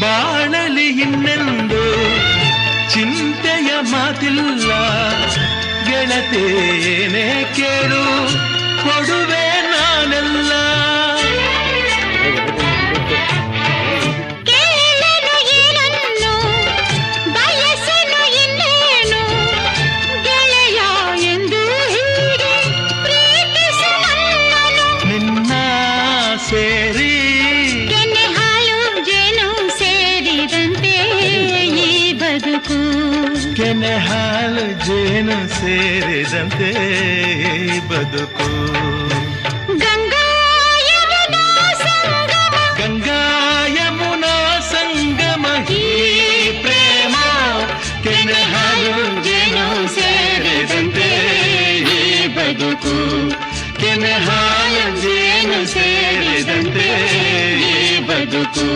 ಬಾಳಲಿ ಇನ್ನೆಂದು ಚಿಂತೆಯ ಮಾತಿಲ್ಲ, ಗೆಳತೇನೇ ಕೇಳು ಕೊಡುವೆ ನಾನೆಲ್ಲ. ಕೇಳನು ಏನನ್ನು ಬಯಸನು ಇನ್ನೇನು, ಗೆಳೆಯ ಎಂದು ಹೀಗೆ ಪ್ರೀತಿಸು ನನ್ನನು. ನಿನ್ನ ಸೇರಿ ಕೆನೆ ಹಾಲು ಜೇನು ಸೇರಿದಂತೆ ಈ ಬದುಕು, ಕೆನೆ ಹಾಲು ಜೇನು ಸೇರಿದಂತೆ ಈ ಬದುಕು. ಗಂಗಾ ಯಮುನಾ ಸಂಗಮ, ಗಂಗಾ ಯಮುನಾ ಸಂಗಮ ಈ ಪ್ರೇಮ, ಕೆನೆ ಹಾಲು ಜೇನು ಸೇರಿದಂತೆ ಈ ಬದುಕು, ಕೆನೆ ಹಾಲು ಜೇನು ಸೇರಿದಂತೆ ಈ ಬದುಕು.